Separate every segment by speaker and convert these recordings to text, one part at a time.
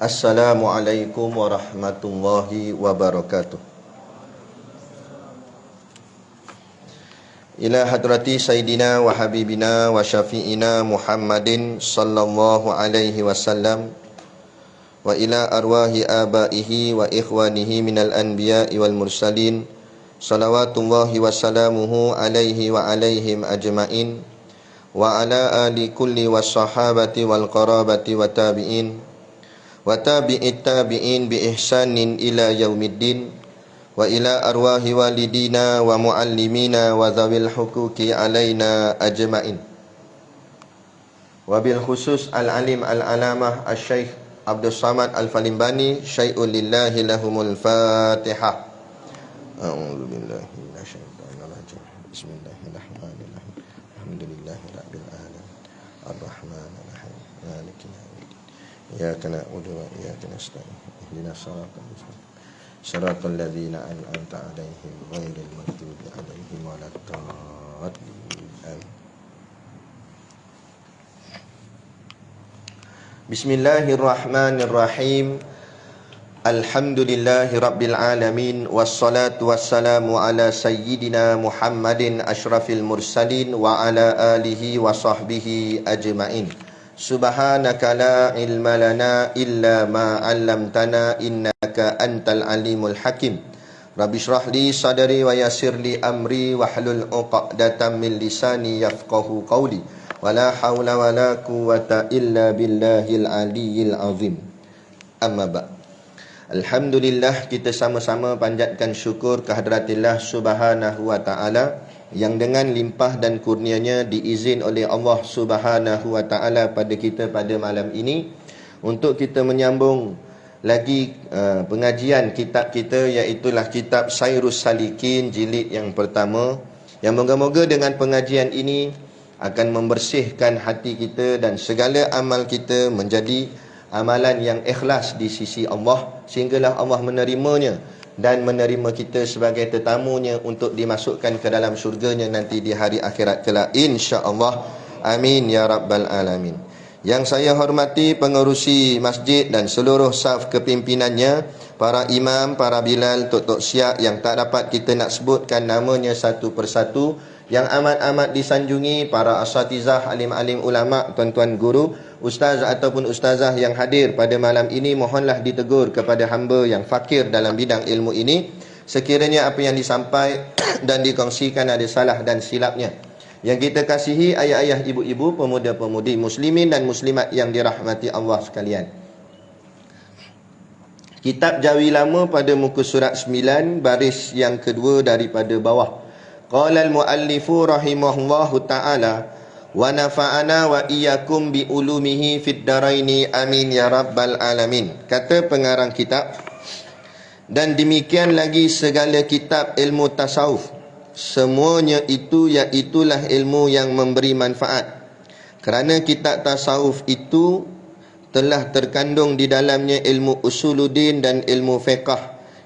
Speaker 1: Assalamualaikum warahmatullahi wabarakatuh. Ila hadrati Sayyidina wa Habibina wa Syafi'ina Muhammadin sallallahu alaihi wasallam wa ila arwahi abaihi wa ikhwanihi minal anbiya'i wal mursalin salawatullahi wassalamuhu alaihi wa alaihim ajma'in wa ala ali kulli wassahabati wal qarabati wa tabi'in wa tabi'it tabi'in bi ihsanin ila yaumiddin wa ila arwahi walidina wa muallimina wa zawil huquqi alaina ajma'in. Wa bil khusus al-alim al-alamah al-syaikh Abdul Samad Al-Falimbani syai'ul lillahi lahumul Fatihah. A'udzu billahi minasyaitonir rajim. Bismillahirrahmanirrahim. Alhamdulillahi rabbil alamin. Arrahmanir rahim. Maliki yaumiddin. Iyyaka na'budu wa iyyaka nasta'in. Ihdinas siratal mustaqim. Shiratal ladzina an'amta 'alaihim ghairil maghdubi 'alaihim waladdallin. Bismillahirrahmanirrahim. Alhamdulillahi rabbil alamin. Wassalatu wassalamu ala sayyidina Muhammadin asyrafil mursalin wa ala alihi wa sahbihi ajma'in. Subhanaka la ilma lana illa ma 'allamtana innaka antal alimul hakim. Rabbi shrah li sadri wa yassir li amri wahlul 'uqdatam min lisani yafqahu qawli. Wala haula wala quwwata illa billahil aliyyil azim. Amma ba'. Alhamdulillah, kita sama-sama panjatkan syukur kehadраtillah subhanahu wa ta'ala yang dengan limpah dan kurnianya diizin oleh Allah Subhanahu wa taala pada kita pada malam ini untuk kita menyambung lagi pengajian kitab kita, iaitulah kitab Sairus Salikin jilid yang pertama, yang moga-moga dengan pengajian ini akan membersihkan hati kita dan segala amal kita menjadi amalan yang ikhlas di sisi Allah, sehinggalah Allah menerimanya dan menerima kita sebagai tetamunya untuk dimasukkan ke dalam syurganya nanti di hari akhirat kelak, insya-Allah. Amin ya rabbal alamin. Yang saya hormati pengerusi masjid dan seluruh saf kepimpinannya, para imam, para bilal, tok-tok syiah yang tak dapat kita nak sebutkan namanya satu persatu, yang amat-amat disanjungi para asatizah, alim-alim ulama, tuan-tuan guru, ustaz ataupun ustazah yang hadir pada malam ini, mohonlah ditegur kepada hamba yang fakir dalam bidang ilmu ini. Sekiranya apa yang disampaikan dan dikongsikan ada salah dan silapnya, yang kita kasihi ayah-ayah, ibu-ibu, pemuda-pemudi muslimin dan muslimat yang dirahmati Allah sekalian. Kitab Jawi Lama pada muka surat 9 baris yang kedua daripada bawah. Qala al-muallifu rahimahullahu ta'ala wa nafa'ana wa iyyakum bi ulumihi fid daraini amin ya rabbal alamin. Kata pengarang kitab, dan demikian lagi segala kitab ilmu tasawuf, semuanya itu iaitulah ilmu yang memberi manfaat, kerana kitab tasawuf itu telah terkandung di dalamnya ilmu usuluddin dan ilmu fiqh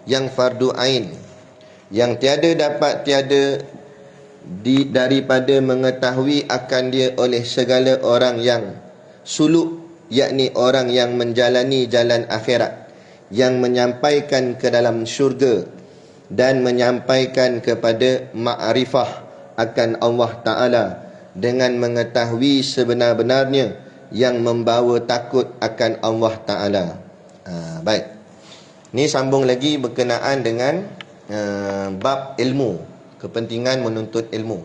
Speaker 1: yang fardu ain, yang dapat tiada daripada mengetahui akan dia oleh segala orang yang suluk, yakni orang yang menjalani jalan akhirat, yang menyampaikan ke dalam syurga dan menyampaikan kepada ma'rifah akan Allah Ta'ala dengan mengetahui sebenar-benarnya, yang membawa takut akan Allah Ta'ala. Baik, ni sambung lagi berkenaan dengan bab ilmu, kepentingan menuntut ilmu.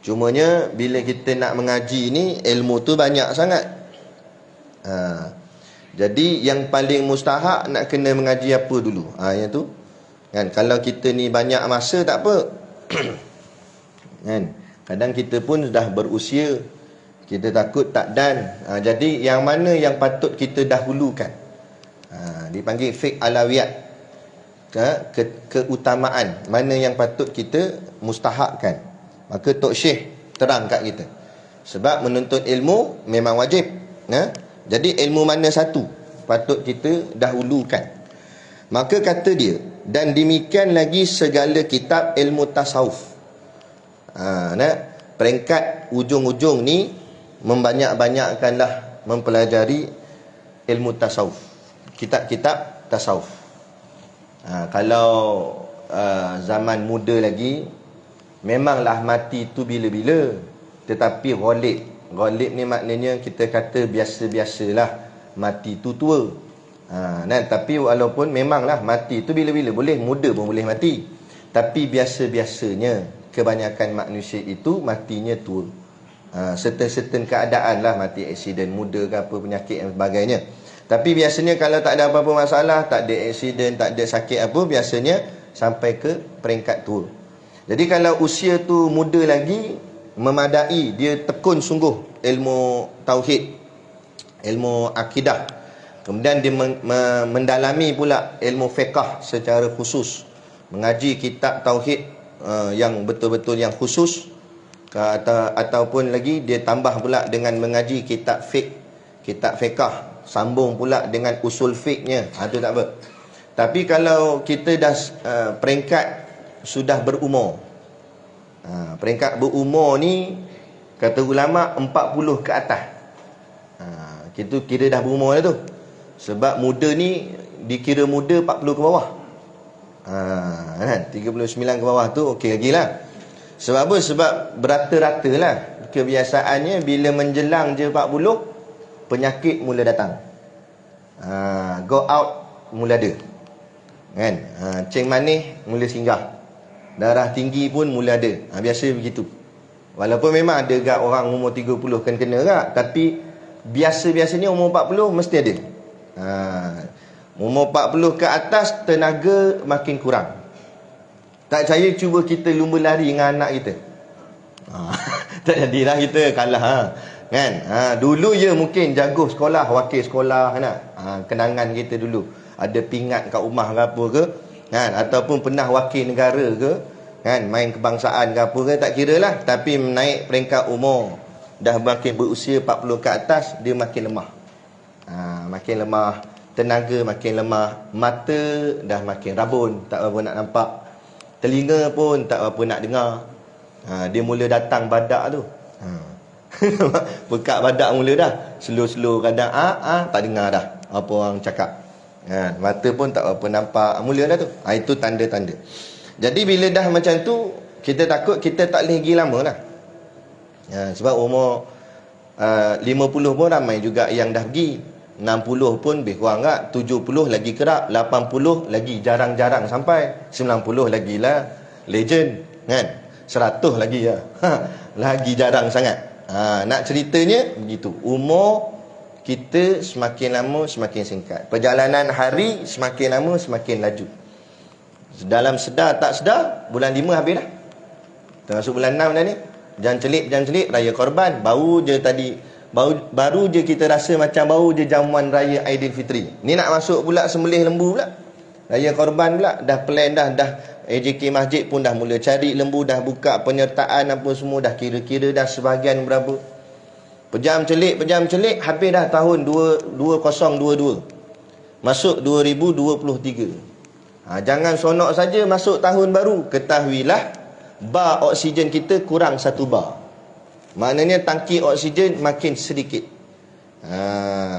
Speaker 1: Cumanya bila kita nak mengaji ni, ilmu tu banyak sangat. Jadi yang paling mustahak nak kena mengaji apa dulu? Yang tu kan, kalau kita ni banyak masa tak apa. Kan, kadang kita pun sudah berusia, kita takut tak dan. Jadi yang mana yang patut kita dahulukan? Dipanggil fiqh alawiyat. Keutamaan mana yang patut kita mustahakkan, maka Tok Syekh terang kat kita. Sebab menuntut ilmu memang wajib. Jadi ilmu mana satu patut kita dahulukan? Maka kata dia, dan demikian lagi segala kitab ilmu tasawuf. Peringkat ujung-ujung ni membanyak-banyakkanlah mempelajari ilmu tasawuf, kitab-kitab tasawuf. Kalau zaman muda lagi, memanglah mati tu bila-bila, tetapi ghalib ni maknanya kita kata biasa-biasalah mati tu tua. Tapi walaupun memanglah mati tu bila-bila, boleh muda pun boleh mati, tapi biasa-biasanya kebanyakan manusia itu matinya tua. Certain keadaan lah, mati aksiden muda ke apa, penyakit dan sebagainya. Tapi biasanya kalau tak ada apa-apa masalah, tak ada aksiden, tak ada sakit apa, biasanya sampai ke peringkat tua. Jadi kalau usia tu muda lagi, memadai, dia tekun sungguh ilmu tauhid, ilmu akidah, kemudian dia mendalami pula ilmu fiqh secara khusus, mengaji kitab tauhid yang betul-betul yang khusus, ataupun lagi dia tambah pula dengan mengaji kitab fiqh, sambung pula dengan usul fiqhnya, itu tak apa. Tapi kalau kita dah peringkat sudah berumur, peringkat berumur ni kata ulama 40 ke atas, kita kira dah berumur dah tu. Sebab muda ni dikira muda 40 ke bawah, 39 ke bawah tu okey lagi lah. Sebab apa? Sebab berata-rata lah kebiasaannya bila menjelang je 40, penyakit mula datang, go out mula ada, kan? Ceng manis mula singgah, darah tinggi pun mula ada. Biasa begitu. Walaupun memang ada gak orang umur 30 kan kena gak, tapi biasa-biasanya umur 40 mesti ada. Umur 40 ke atas tenaga makin kurang. Tak percaya cuba kita lumba lari dengan anak kita. Tak jadilah kita kalah, kan? Dulu ya mungkin jago sekolah, wakil sekolah, kan? Kenangan kita dulu ada pingat kat rumah ke apa ke, kan? Ataupun pernah wakil negara ke, kan? Main kebangsaan ke apa ke, tak kira lah. Tapi naik peringkat umur, dah makin berusia 40 ke atas, dia makin lemah. Makin lemah, tenaga makin lemah, mata dah makin rabun, tak apa nak nampak, telinga pun tak apa nak dengar. Dia mula datang badak tu. Pekat badak mula dah. Slow-slow kadang tak dengar dah apa orang cakap. Mata pun tak apa nampak, mula dah tu. Itu tanda-tanda. Jadi bila dah macam tu, kita takut kita tak boleh pergi lama lah. Sebab umur 50 pun ramai juga yang dah pergi. 60 pun lebih kurang tak, 70 lagi kerap, 80 lagi jarang-jarang sampai, 90 lagi lah legend, kan? 100 lagi lah lagi jarang sangat. Nak ceritanya begitu. Umur kita semakin lama semakin singkat, perjalanan hari semakin lama semakin laju. Dalam sedar tak sedar, bulan 5 habis dah, termasuk bulan 6 dah ni. Jangan celik raya korban, baru je kita rasa macam baru je jamuan raya Aidilfitri. Ni nak masuk pula sembelih lembu pula, raya korban pula. Dah plan dah AJK masjid pun dah mula cari lembu, dah buka penyertaan apa semua, dah kira-kira dah sebahagian berapa. Pejam celik, habis dah tahun 2022, masuk 2023. Jangan sonok saja masuk tahun baru, ketahuilah bar oksigen kita kurang 1 bar. Maknanya tangki oksigen makin sedikit.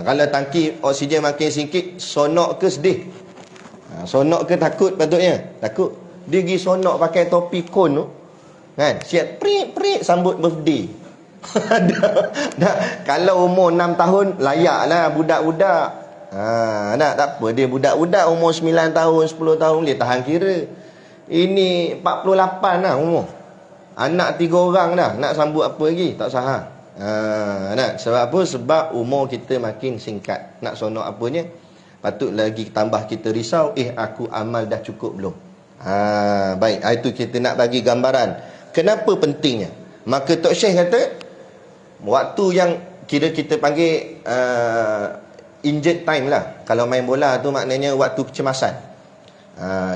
Speaker 1: Kalau tangki oksigen makin sedikit, sonok ke sedih? Sonok ke takut patutnya? Takut. Dia pergi sonok pakai topi kon tu, kan? Siap prik sambut birthday. Kalau umur 6 tahun layaklah budak-budak. Tak apa, dia budak-budak umur 9 tahun, 10 tahun dia tahan kira. Ini 48 lah umur. Anak 3 orang dah, nak sambut apa lagi? Tak sah. Sebab apa? Sebab umur kita makin singkat. Nak sonok apanya? Patut lagi tambah kita risau, aku amal dah cukup belum? Baik, itu kita nak bagi gambaran kenapa pentingnya. Maka Tok Syekh kata, waktu yang kira kita panggil injured time lah. Kalau main bola tu maknanya waktu kecemasan.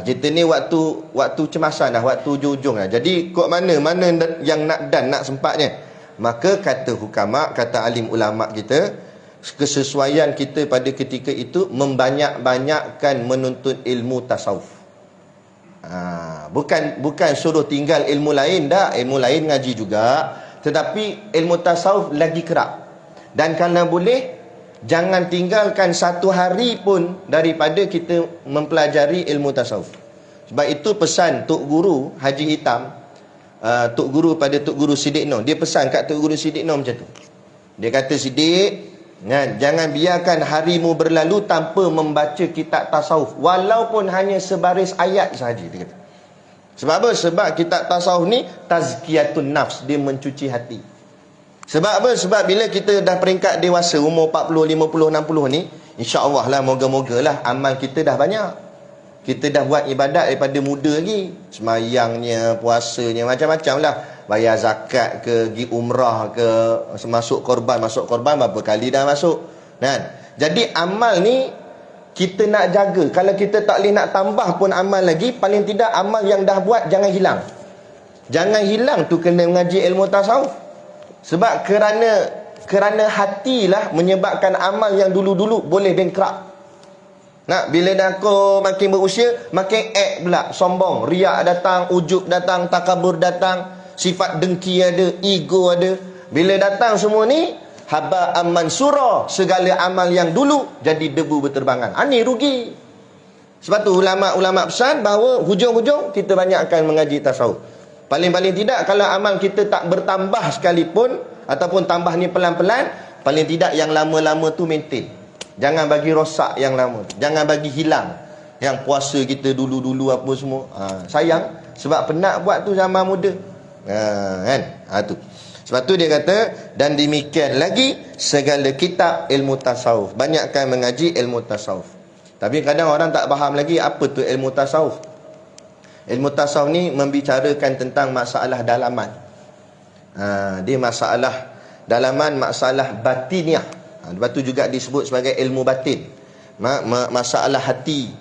Speaker 1: Kita ni waktu cemasan dah, waktu hujung dah. Jadi kok mana yang nak sempatnya. Maka kata hukama, kata alim ulama kita, kesesuaian kita pada ketika itu membanyak-banyakkan menuntut ilmu tasawuf. Bukan suruh tinggal ilmu lain dah, ilmu lain ngaji juga, tetapi ilmu tasawuf lagi kerap. Dan kalau boleh jangan tinggalkan satu hari pun daripada kita mempelajari ilmu tasawuf. Sebab itu pesan Tok Guru Haji Hitam, Tok Guru pada Tok Guru Siddiq Noh, dia pesan kat Tok Guru Siddiq Noh macam tu. Dia kata, Siddiq, jangan biarkan harimu berlalu tanpa membaca kitab tasawuf, walaupun hanya sebaris ayat sahaja, dia kata. Sebab apa? Sebab kitab tasawuf ni tazkiyatun nafs, dia mencuci hati. Sebab apa? Sebab bila kita dah peringkat dewasa, umur 40, 50, 60 ni, insya-Allah lah, moga-moga lah amal kita dah banyak. Kita dah buat ibadat daripada muda lagi. Semayangnya, puasanya, macam-macam lah. Bayar zakat ke, pergi umrah ke, masuk korban berapa kali dah masuk. Kan? Jadi amal ni kita nak jaga. Kalau kita tak boleh nak tambah pun amal lagi, paling tidak amal yang dah buat jangan hilang. Jangan hilang tu kena mengaji ilmu tasawuf. Sebab kerana hatilah menyebabkan amal yang dulu-dulu boleh bankrupt. Bila dah kau makin berusia, makin pula, sombong, riak datang, ujub datang, takabur datang, sifat dengki ada, ego ada. Bila datang semua ni, haba'an mansura, segala amal yang dulu jadi debu berterbangan. Ni rugi. Sebab tu ulama-ulama pesan bahawa hujung-hujung kita banyak akan mengaji tasawuf. Paling-paling tidak, kalau amal kita tak bertambah sekalipun, ataupun tambah ni pelan-pelan, paling tidak yang lama-lama tu maintain. Jangan bagi rosak yang lama, jangan bagi hilang yang puasa kita dulu-dulu apa semua. Sayang, sebab penat buat tu zaman muda. Kan? Tu. Sebab tu dia kata, dan demikian lagi segala kitab ilmu tasawuf. Banyakkan mengaji ilmu tasawuf. Tapi kadang orang tak faham lagi apa tu ilmu tasawuf. Ilmu tasawuf ni membicarakan tentang masalah dalaman. Dia masalah dalaman, masalah batiniah. Lepas tu juga disebut sebagai ilmu batin, masalah hati,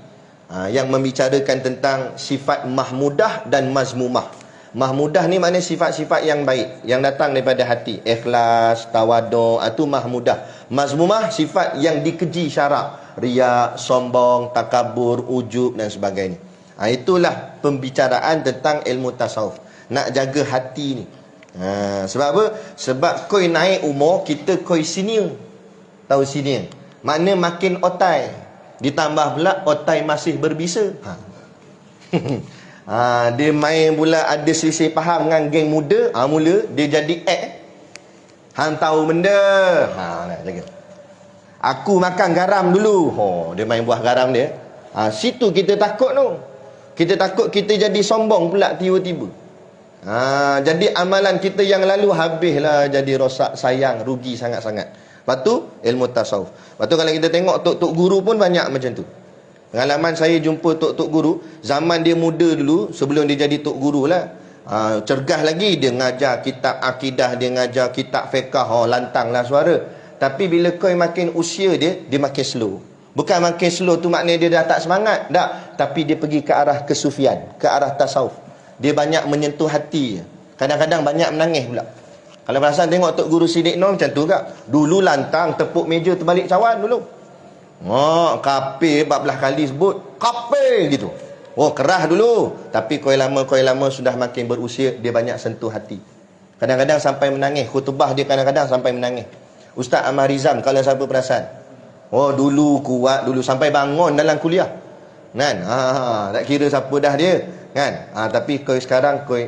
Speaker 1: yang membicarakan tentang sifat mahmudah dan mazmumah. Mahmudah ni maknanya sifat-sifat yang baik, yang datang daripada hati, ikhlas, tawaduk, itu mahmudah. Mazmumah sifat yang dikeji syarak, riak, sombong, takabur, ujub dan sebagainya. Itulah pembicaraan tentang ilmu tasawuf. Nak jaga hati ni. Sebab apa? Sebab koi naik umur, kita koi senior. Tahu sini, makna makin otai, ditambah pula otai masih berbisa. Dia main pula ada selisih faham dengan geng muda. Mula dia jadi hang tahu benda. Jaga. Aku makan garam dulu. Dia main buah garam dia. Situ kita takut tu. Kita takut kita jadi sombong pula tiba-tiba. Jadi amalan kita yang lalu habislah jadi rosak, sayang, rugi sangat-sangat. Lepas tu ilmu tasawuf. Lepas tu kalau kita tengok tok-tok guru pun banyak macam tu. Pengalaman saya jumpa tok-tok guru, zaman dia muda dulu, sebelum dia jadi tok guru lah, cergas lagi, dia ngajar kitab akidah, dia ngajar kitab fiqah, lantang lah suara. Tapi bila kau makin usia dia makin slow. Bukan makin slow tu maknanya dia dah tak semangat, tak. Tapi dia pergi ke arah kesufian, ke arah tasawuf. Dia banyak menyentuh hati. Kadang-kadang banyak menangis pula. Kalau perasan tengok Tok Guru Siddiq Noh macam tu kak. Dulu lantang, tepuk meja terbalik cawan dulu. Kapir 14 kali sebut. Kapir gitu. Kerah dulu. Tapi koi lama sudah makin berusia, dia banyak sentuh hati. Kadang-kadang sampai menangis. Khutbah dia kadang-kadang sampai menangis. Ustaz Ahmad Rizam, kalau siapa perasan. Dulu kuat, dulu sampai bangun dalam kuliah. Kan? Tak kira siapa dah dia. Kan? Tapi koi sekarang, koi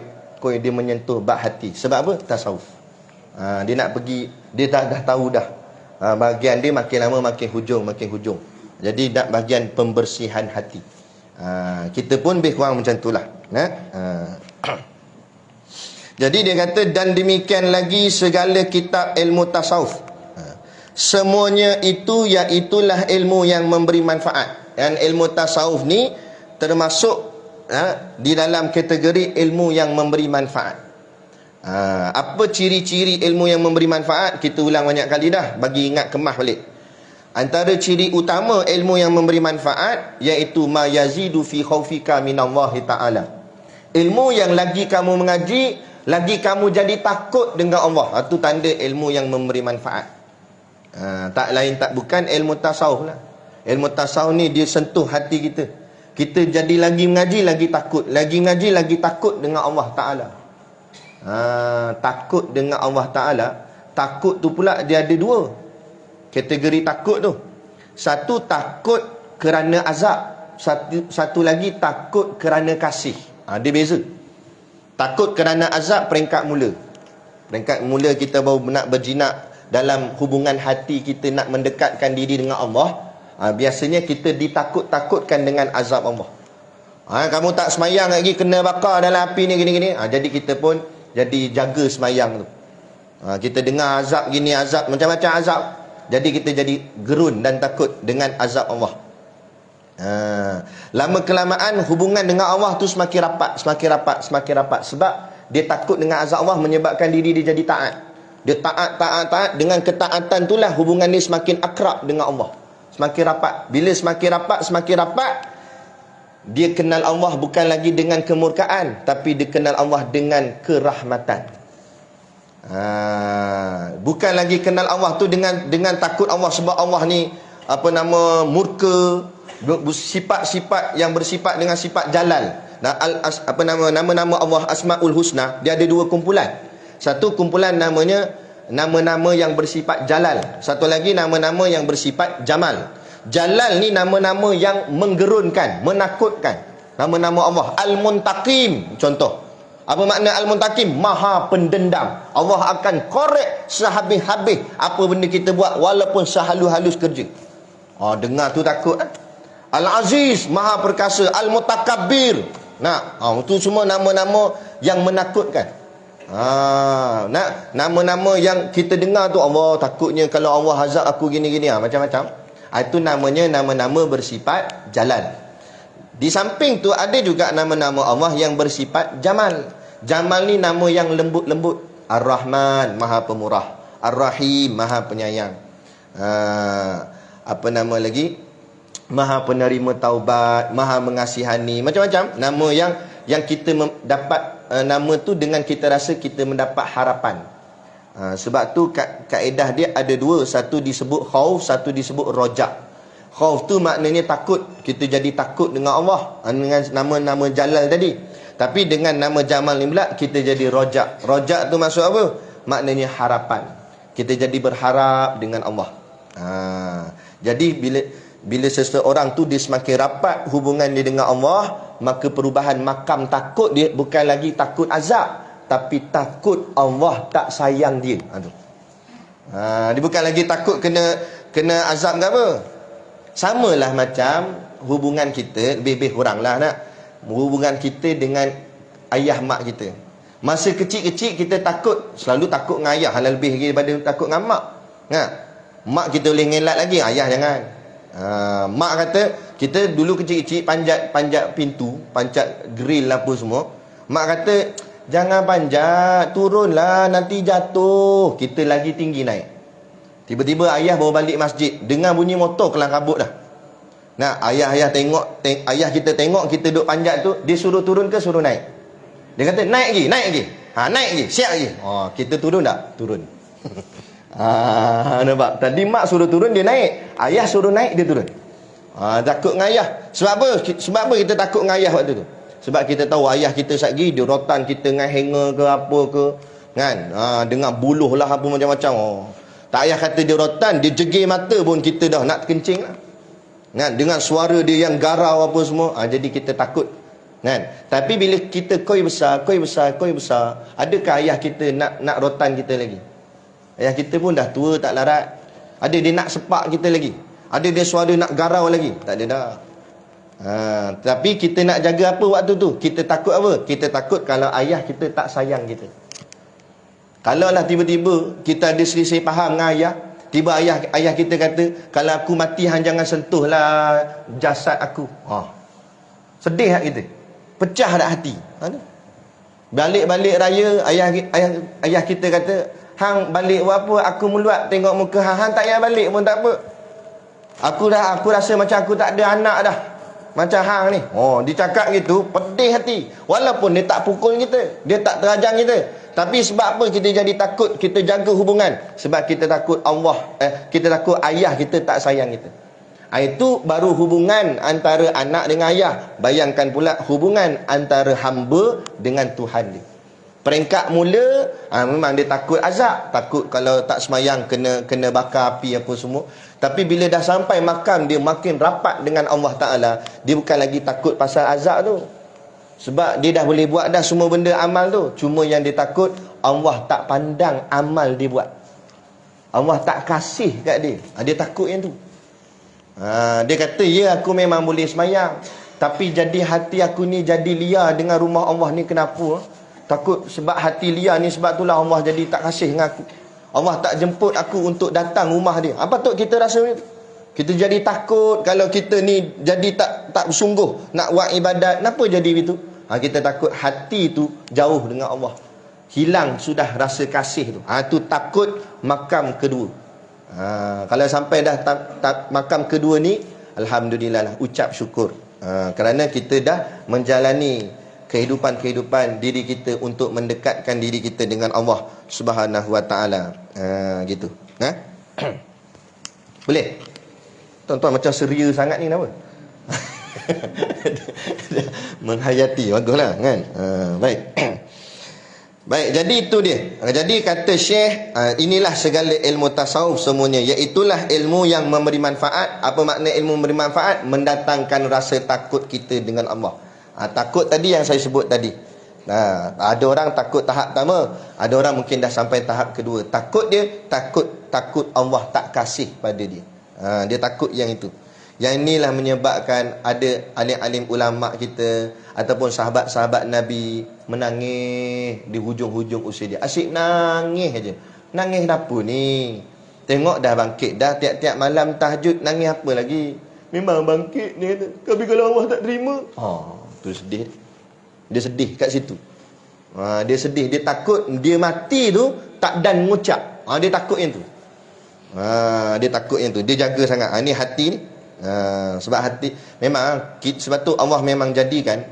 Speaker 1: dia menyentuh bak hati. Sebab apa? Tasawuf. Dia nak pergi, dia dah tahu dah. Bahagian dia makin lama makin hujung. Jadi nak bahagian pembersihan hati. Kita pun lebih kurang macam itulah. Jadi dia kata, dan demikian lagi segala kitab ilmu tasawuf. Semuanya itu iaitulah ilmu yang memberi manfaat. Dan ilmu tasawuf ni termasuk di dalam kategori ilmu yang memberi manfaat. Apa ciri-ciri ilmu yang memberi manfaat? Kita ulang banyak kali dah, bagi ingat kemah balik. Antara ciri utama ilmu yang memberi manfaat iaitu ma yazidu fi khaufika minallahi ta'ala. Ilmu yang lagi kamu mengaji, lagi kamu jadi takut dengan Allah. Itu tanda ilmu yang memberi manfaat. Tak lain tak bukan ilmu tasawuf lah. Ilmu tasawuf ni dia sentuh hati kita. Kita jadi lagi mengaji, lagi takut. Lagi mengaji, lagi takut dengan Allah Ta'ala. Takut dengan Allah Ta'ala. Takut tu pula dia ada dua. Kategori takut tu. Satu takut kerana azab. Satu lagi takut kerana kasih. Dia beza. Takut kerana azab peringkat mula. Peringkat mula kita baru nak berjinak dalam hubungan hati kita, nak mendekatkan diri dengan Allah. Biasanya kita ditakut-takutkan dengan azab Allah. Kamu tak semayang lagi, kena bakar dalam api ni gini-gini. Jadi kita pun jadi jaga semayang tu. Kita dengar azab gini, azab macam-macam azab. Jadi kita jadi gerun dan takut dengan azab Allah. Lama kelamaan hubungan dengan Allah tu semakin rapat, semakin rapat, semakin rapat. Sebab dia takut dengan azab Allah menyebabkan diri dia jadi taat. Dia taat. Dengan ketaatan itulah hubungan dia semakin akrab dengan Allah. Semakin rapat. Bila semakin rapat, dia kenal Allah bukan lagi dengan kemurkaan, tapi dia kenal Allah dengan kerahmatan. Bukan lagi kenal Allah tu dengan takut Allah, sebab Allah ni murka, sifat-sifat yang bersifat dengan sifat jalal. Nama-nama Allah Asmaul Husna, dia ada dua kumpulan. Satu kumpulan namanya nama-nama yang bersifat jalal, satu lagi nama-nama yang bersifat jamal. Jalal ni nama-nama yang menggerunkan, menakutkan. Nama-nama Allah Al-Muntaqim contoh. Apa makna Al-Muntaqim? Maha pendendam. Allah akan korek sehabis-habis apa benda kita buat, walaupun sehalus-halus kerja. Dengar tu takut. Al-Aziz, Maha perkasa. Al-Mutakabbir. Itu semua nama-nama yang menakutkan. Nama-nama yang kita dengar tu, Allah takutnya kalau Allah azab aku gini-gini, macam-macam. Itu namanya nama-nama bersifat jalal. Di samping tu ada juga nama-nama Allah yang bersifat jamal. Jamal ni nama yang lembut-lembut. Ar-Rahman, Maha Pemurah. Ar-Rahim, Maha Penyayang. Apa nama lagi? Maha Penerima Taubat, Maha Mengasihani. Macam-macam nama yang kita dapat nama tu dengan kita rasa kita mendapat harapan. Sebab tu kaedah dia ada dua. Satu disebut khauf, satu disebut rojak. Khauf tu maknanya takut. Kita jadi takut dengan Allah dengan nama-nama jalal tadi. Tapi dengan nama jamal ni pula kita jadi rojak. Rojak tu maksud apa? Maknanya harapan. Kita jadi berharap dengan Allah. Jadi bila seseorang tu dia semakin rapat hubungan dia dengan Allah, maka perubahan makam takut dia bukan lagi takut azab, tapi takut Allah tak sayang dia. Dia bukan lagi takut kena azab ke apa. Samalah macam hubungan kita, lebih kurang lah hubungan kita dengan ayah mak kita. Masa kecil-kecil kita selalu takut dengan ayah, lebih daripada takut dengan mak. Mak kita boleh ngelak lagi, ayah jangan. Mak kata, kita dulu kecil-kecil panjat pintu, panjat grill apa semua. Mak kata, jangan panjat, turunlah nanti jatuh. Kita lagi tinggi naik. Tiba-tiba ayah bawa balik masjid, dengar bunyi motor kelang kabut dah. Ayah kita tengok kita duduk panjat tu, dia suruh turun ke suruh naik? Dia kata naik lagi. Naik lagi, siap lagi. Kita turun tak? Turun. Nampak? Tadi mak suruh turun dia naik, ayah suruh naik dia turun. Takut dengan ayah. Sebab apa kita takut dengan ayah waktu tu? Sebab kita tahu ayah kita satgi dia rotan kita dengan hanger ke apa ke, kan? Dengan buluh lah apa macam-macam. Tak payah kata dia rotan, dia jegir mata pun kita dah nak kencing lah. Kan? Dengan suara dia yang garau apa semua. Jadi kita takut. Kan? Tapi bila kita koi besar, adakah ayah kita nak rotan kita lagi? Ayah kita pun dah tua tak larat. Ada dia nak sepak kita lagi? Ada dia suara nak garau lagi? Tak ada dah. Tapi kita nak jaga apa waktu tu? Kita takut apa? Kita takut kalau ayah kita tak sayang kita. Kalau lah tiba-tiba kita ada selisih faham dengan ayah, tiba ayah kita kata, kalau aku mati hang jangan sentuhlah jasad aku. Sedih tak kita? Pecah tak hati? Balik-balik raya, ayah kita kata, hang balik buat apa? Aku meluat tengok muka hang tak payah balik pun tak apa. Aku rasa macam aku tak ada anak dah. Macam hang ni. Dia cakap gitu, pedih hati. Walaupun dia tak pukul kita, dia tak terajang kita. Tapi sebab apa kita jadi takut, kita jaga hubungan? Sebab kita takut kita takut ayah kita tak sayang kita. Itu baru hubungan antara anak dengan ayah. Bayangkan pula hubungan antara hamba dengan Tuhan dia. Peringkat mula memang dia takut azab, takut kalau tak semayang kena bakar api apa semua. Tapi bila dah sampai makam dia makin rapat dengan Allah Ta'ala, dia bukan lagi takut pasal azab tu. Sebab dia dah boleh buat dah semua benda amal tu. Cuma yang dia takut, Allah tak pandang amal dia buat. Allah tak kasih kat dia. Dia takut yang tu. Dia kata, ya aku memang boleh semayang, tapi jadi hati aku ni jadi liar dengan rumah Allah ni. Kenapa? Takut sebab hati liar ni, sebab itulah Allah jadi tak kasih dengan aku. Allah tak jemput aku untuk datang rumah dia. Apa tu kita rasa itu? Kita jadi takut kalau kita ni jadi tak bersungguh nak buat ibadat. Kenapa jadi begitu? Kita takut hati tu jauh dengan Allah, hilang sudah rasa kasih tu. Tu takut makam kedua. Kalau sampai dah makam kedua ni, alhamdulillah lah, ucap syukur. Kerana kita dah menjalani kehidupan diri kita untuk mendekatkan diri kita dengan Allah Subhanahu wa taala. Gitu. Boleh? Tuan-tuan macam seria sangat ni kenapa? Menghayati, baguslah kan. Baik. Baik, jadi itu dia. Jadi kata Syekh, inilah segala ilmu tasawuf semuanya, iaitulah ilmu yang memberi manfaat. Apa makna ilmu memberi manfaat? Mendatangkan rasa takut kita dengan Allah. Takut tadi yang saya sebut tadi. Ada orang takut tahap pertama, ada orang mungkin dah sampai tahap kedua. Takut dia, takut Allah tak kasih pada dia. Dia takut yang itu. Yang inilah menyebabkan ada alim-alim ulama kita ataupun sahabat-sahabat Nabi menangis di hujung-hujung usia dia. Asyik nangis aja. Nangis apa ni? Tengok dah bangkit dah, tiap-tiap malam tahajud, nangis apa lagi? Memang bangkit ni, tapi kalau Allah tak terima, tu sedih. Dia sedih kat situ. Dia sedih, dia takut dia mati tu tak dan mengucap. Dia takut yang tu. Dia takut yang tu. Dia jaga sangat. Ni hati ni. Sebab hati memang, sebab tu Allah memang jadikan,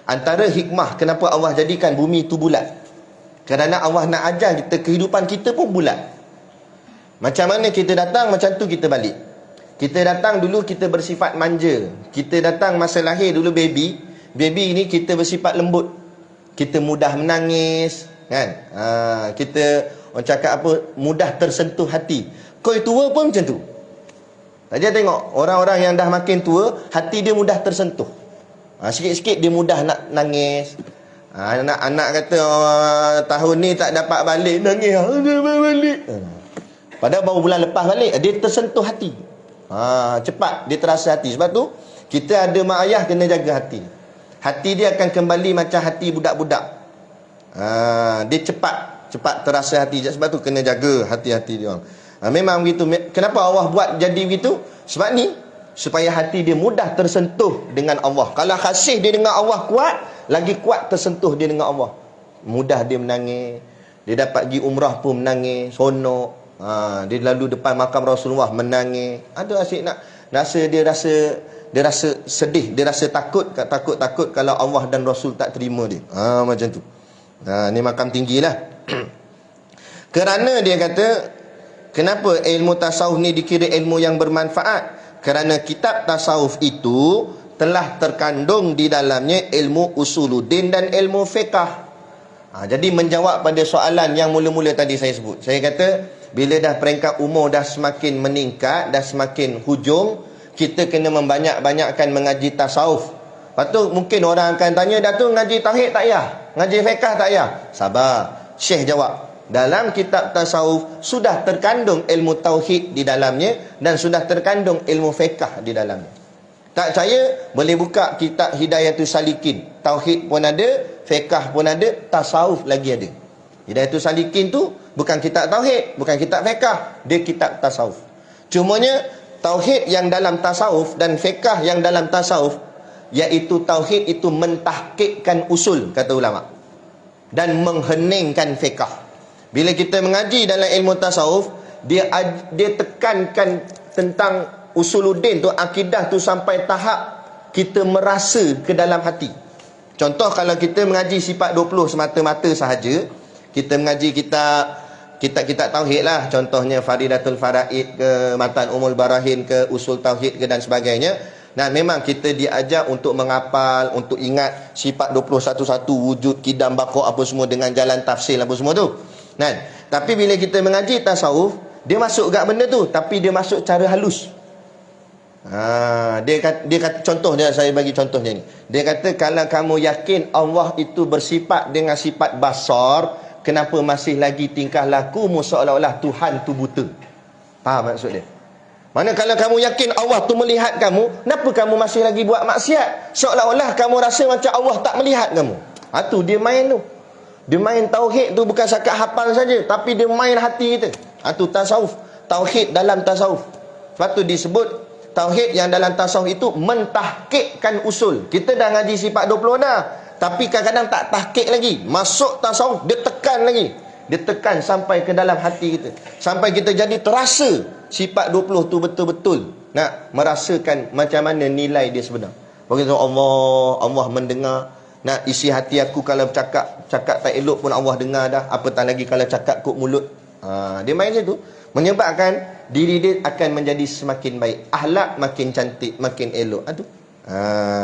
Speaker 1: antara hikmah kenapa Allah jadikan bumi tu bulat, kerana Allah nak ajar kita kehidupan kita pun bulat. Macam mana kita datang, macam tu kita balik. Kita datang dulu kita bersifat manja. Kita datang masa lahir dulu baby ni kita bersifat lembut. Kita mudah menangis, kan? Kita orang cakap apa, mudah tersentuh hati. Kau tua pun macam tu. Saja tengok orang-orang yang dah makin tua, hati dia mudah tersentuh. Sikit-sikit dia mudah nak nangis. Anak-anak kata tahun ni tak dapat balik, nangis. Balik. Padahal baru bulan lepas balik, dia tersentuh hati. Cepat dia terasa hati. Sebab tu kita ada mak ayah kena jaga hati. Hati dia akan kembali macam hati budak-budak. Dia cepat terasa hati. Sebab tu kena jaga hati-hati dia orang. Memang begitu. Kenapa Allah buat jadi begitu? Sebab ni supaya hati dia mudah tersentuh dengan Allah. Kalau kasih dia dengan Allah kuat, lagi kuat tersentuh dia dengan Allah. Mudah dia menangis. Dia dapat pergi umrah pun menangis, sonok. Dia lalu depan makam Rasulullah menangis. Ada asyik nak dia rasa sedih, dia rasa takut kalau Allah dan Rasul tak terima dia. Macam tu. Ni makam tinggilah. Kerana dia kata, kenapa ilmu tasawuf ni dikira ilmu yang bermanfaat? Kerana kitab tasawuf itu telah terkandung di dalamnya ilmu usuluddin dan ilmu fiqh. Jadi menjawab pada soalan yang mula-mula tadi saya sebut. Saya kata, bila dah peringkat umur dah semakin meningkat, dah semakin hujung, kita kena membanyak-banyakkan mengaji tasawuf. Lepas tu mungkin orang akan tanya, Datuk ngaji tauhid tak payah? Ngaji fiqh tak payah? Sabar. Syekh jawab, dalam kitab tasawuf sudah terkandung ilmu tauhid di dalamnya dan sudah terkandung ilmu fiqh di dalamnya. Tak percaya, boleh buka kitab Hidayatus Salikin. Tauhid pun ada, fiqh pun ada, tasawuf lagi ada. Hidayatus Salikin tu bukan kitab tauhid, bukan kitab fiqh, dia kitab tasawuf. Cumanya tauhid yang dalam tasawuf dan fiqh yang dalam tasawuf, iaitu tauhid itu mentahqiqkan usul, kata ulama, dan mengheningkan fiqh. Bila kita mengaji dalam ilmu tasawuf, dia tekankan tentang usuluddin tu, akidah tu sampai tahap kita merasa ke dalam hati. Contoh, kalau kita mengaji sifat 20 semata-mata sahaja, kita mengaji kitab tauhid lah, contohnya Faridatul Faraid ke, Matan Umul Barahin ke, Usul Tauhid ke dan sebagainya, Nah, memang kita diajar untuk menghafal, untuk ingat sifat 21 wujud, kidam, bakok apa semua dengan jalan tafsir apa semua tu. Nah, tapi bila kita mengaji tasawuf, dia masuk gak benda tu, tapi dia masuk cara halus. Dia kata contoh dia, saya bagi contoh dia ni. Dia kata kalau kamu yakin Allah itu bersifat dengan sifat basar, kenapa masih lagi tingkah lakumu seolah-olah Tuhan tu buta? Faham maksud dia? Mana kalau kamu yakin Allah tu melihat kamu, kenapa kamu masih lagi buat maksiat? Seolah-olah kamu rasa macam Allah tak melihat kamu. Tu dia main tu. Dia main tauhid tu bukan sakat hafal saja, tapi dia main hati kita. Tu tasawuf. Tauhid dalam tasawuf. Sebab tu disebut tauhid yang dalam tasawuf itu mentahkikkan usul. Kita dah ngaji sifat 20 dah, tapi kadang-kadang tak tahkik lagi. Masuk tasawuf, dia tekan lagi. Dia tekan sampai ke dalam hati kita. Sampai kita jadi terasa sifat 20 tu betul-betul nak merasakan macam mana nilai dia sebenar. Begitu Allah mendengar. Nak isi hati aku kalau cakap tak elok pun Allah dengar dah. Apatah lagi kalau cakap kok mulut. Dia main situ. Menyebabkan diri dia akan menjadi semakin baik. Akhlak makin cantik, makin elok.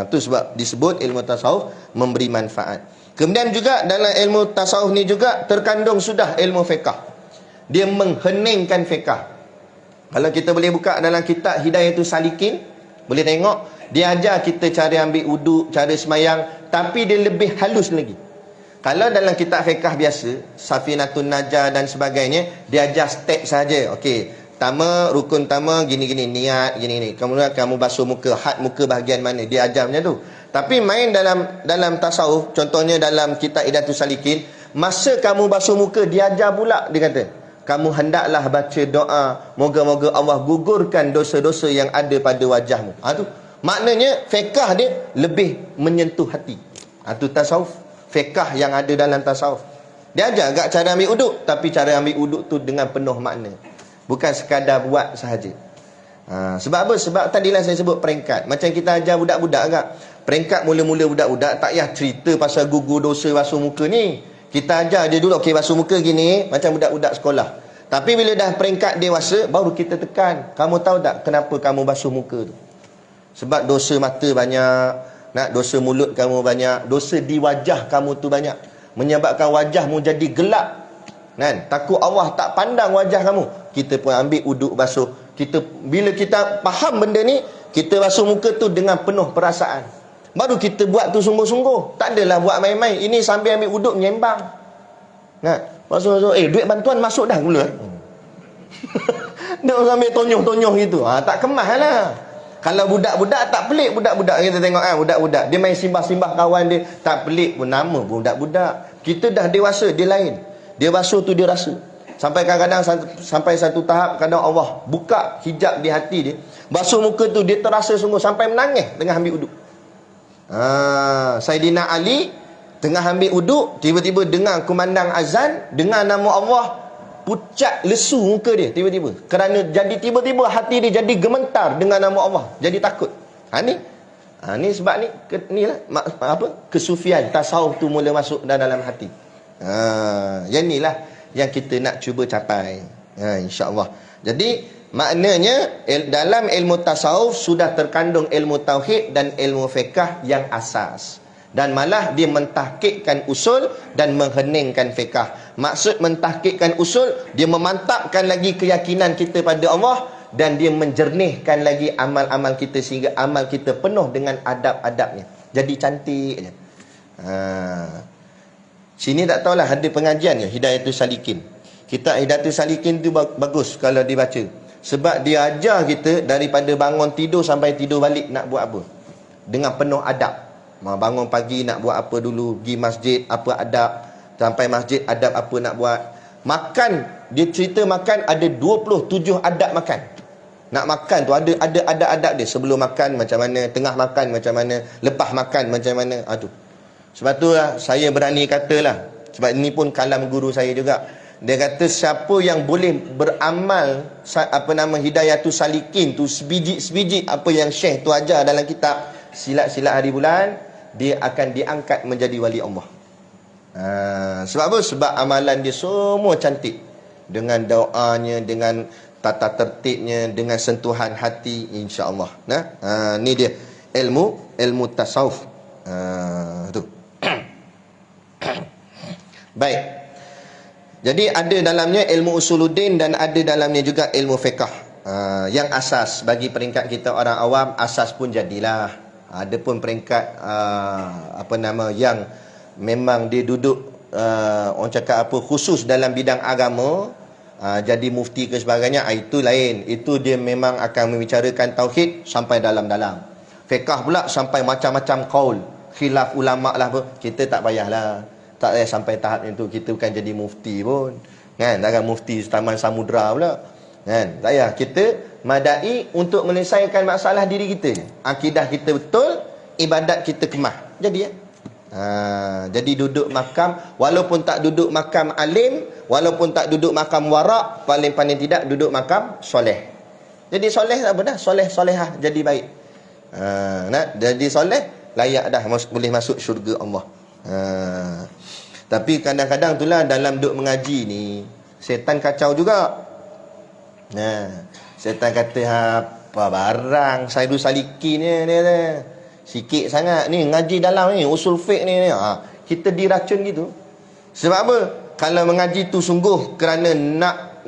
Speaker 1: Tu sebab disebut ilmu tasawuf memberi manfaat. Kemudian juga dalam ilmu tasawuf ni juga terkandung sudah ilmu fiqh. Dia mengheningkan fiqh. Kalau kita boleh buka dalam kitab Hidayatul Salikin, boleh tengok dia ajar kita cara ambil wuduk, cara semayang, tapi dia lebih halus lagi. Kalau dalam kitab fiqh biasa, Safinatun Najah dan sebagainya, dia ajar step saja. Okey, pertama, rukun pertama gini-gini, niat gini-gini. Kemudian kamu basuh muka, had muka bahagian mana, dia ajar macam tu. Tapi main dalam tasawuf, contohnya dalam kitab Hidayatul Salikin, masa kamu basuh muka, dia ajar pula, dia kata, kamu hendaklah baca doa, moga-moga Allah gugurkan dosa-dosa yang ada pada wajahmu. Tu maknanya fiqh dia lebih menyentuh hati. Tu tasawuf, fiqh yang ada dalam tasawuf. Dia ajar agak cara ambil uduk, tapi cara ambil uduk tu dengan penuh makna, bukan sekadar buat sahaja. Sebab apa? Sebab tadilah saya sebut peringkat. Macam kita ajar budak-budak agak, peringkat mula-mula budak-budak tak payah cerita pasal gugur dosa basuh muka ni. Kita ajar dia dulu, okey basuh muka gini, macam budak-budak sekolah. Tapi bila dah peringkat dewasa, baru kita tekan. Kamu tahu tak kenapa kamu basuh muka tu? Sebab dosa mata banyak, dosa mulut kamu banyak, dosa di wajah kamu tu banyak, menyebabkan wajahmu jadi gelap. Takut Allah tak pandang wajah kamu. Kita pun ambil uduk basuh. Bila kita faham benda ni, kita basuh muka tu dengan penuh perasaan. Baru kita buat tu sungguh-sungguh. Tak adalah buat main-main. Ini sambil ambil uduk menyembang. Basuh-basuh, duit bantuan masuk dah mula. Dia sambil tonyoh-tonyoh gitu. Tak kemas lah. Kalau budak-budak tak pelik, budak-budak kita tengok budak-budak dia main simbah-simbah kawan dia, tak pelik pun, nama pun budak-budak. Kita dah dewasa, dia lain. Dia basuh tu dia rasa. Sampai kadang-kadang sampai satu tahap kadang Allah buka hijab di hati dia. Basuh muka tu dia terasa sungguh sampai menangis tengah ambil uduk. Saidina Ali tengah ambil uduk, tiba-tiba dengar kumandang azan, dengar nama Allah, pucat lesu muka dia tiba-tiba. Kerana jadi tiba-tiba hati dia jadi gemetar dengan nama Allah, jadi takut. Ni sebab ni lah kesufian, tasawuf tu mula masuk dalam hati. Yang inilah yang kita nak cuba capai, insya-Allah. Jadi maknanya dalam ilmu tasawuf sudah terkandung ilmu tauhid dan ilmu fiqh yang asas. Dan malah dia mentahkikkan usul dan mengheningkan fiqh. Maksud mentahkikkan usul, dia memantapkan lagi keyakinan kita pada Allah, dan dia menjernihkan lagi amal-amal kita sehingga amal kita penuh dengan adab-adabnya. Jadi cantik je. Sini tak tahulah ada pengajian ke Hidayatul Salikin. Kitab Hidayatul Salikin tu bagus kalau dibaca. Sebab dia ajar kita daripada bangun tidur sampai tidur balik nak buat apa, dengan penuh adab. Bangun pagi nak buat apa dulu, pergi masjid apa adab, sampai masjid adab apa nak buat. Makan, dia cerita makan ada 27 adab makan. Nak makan tu ada adab dia. Sebelum makan macam mana, tengah makan macam mana, lepas makan macam mana. Sebab tu lah saya berani katalah, sebab ini pun kalam guru saya juga. Dia kata siapa yang boleh beramal Hidayatul Salikin tu sebiji-sebiji apa yang Syekh tu ajar dalam kitab silat-silat hari bulan, dia akan diangkat menjadi wali Allah. Sebab apa? Sebab amalan dia semua cantik. Dengan doanya, dengan tata tertibnya, dengan sentuhan hati, insya-Allah. Nah, ni dia ilmu tasawuf. Tu. Baik. Jadi ada dalamnya ilmu usuluddin dan ada dalamnya juga ilmu fiqh. Yang asas bagi peringkat kita orang awam, asas pun jadilah. Ada pun peringkat yang memang dia duduk orang cakap apa, khusus dalam bidang agama, jadi mufti ke sebagainya, itu lain. Itu dia memang akan membicarakan tauhid sampai dalam-dalam. Fiqh pula sampai macam-macam qaul, khilaf ulama lah pun. Kita tak payahlah. Tak payah sampai tahap itu. Kita bukan jadi mufti pun. Kan? Takkan mufti Taman Samudra pula. Kan? Tak payah. Kita madai untuk menyelesaikan masalah diri kita. Akidah kita betul, ibadat kita kemah. Jadi jadi duduk makam, walaupun tak duduk makam alim, walaupun tak duduk makam warak, paling-paling tidak duduk makam soleh. Jadi soleh tak apa dah, soleh-solehah jadi baik. Jadi soleh, layak dah boleh masuk syurga Allah. Tapi kadang-kadang itulah dalam duduk mengaji ni, setan kacau juga. Setan kata apa barang Saidul Salikin ni sikit sangat ni ngaji dalam ni usul fiqh ni. Kita diracun gitu. Sebab apa? Kalau mengaji tu sungguh kerana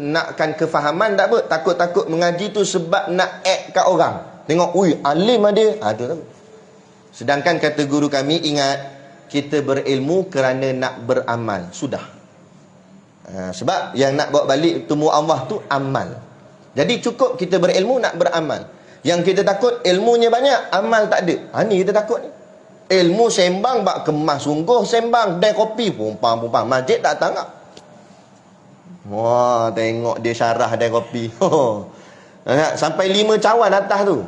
Speaker 1: nakkan kefahaman, tak apa. Takut-takut mengaji tu sebab nak act kat orang. Tengok, ui alim ada. Tu tak apa. Sedangkan kata guru kami, ingat, kita berilmu kerana nak beramal. Sudah. Sebab yang nak bawa balik temu Allah tu amal. Jadi cukup kita berilmu nak beramal. Yang kita takut ilmunya banyak, amal tak ada. Ni kita takut ni. Ilmu sembang bak kemas sungguh sembang, dai kopi pumpang masjid tak tangap. Wah, tengok dia syarah dai kopi. Sampai 5 cawan atas tu.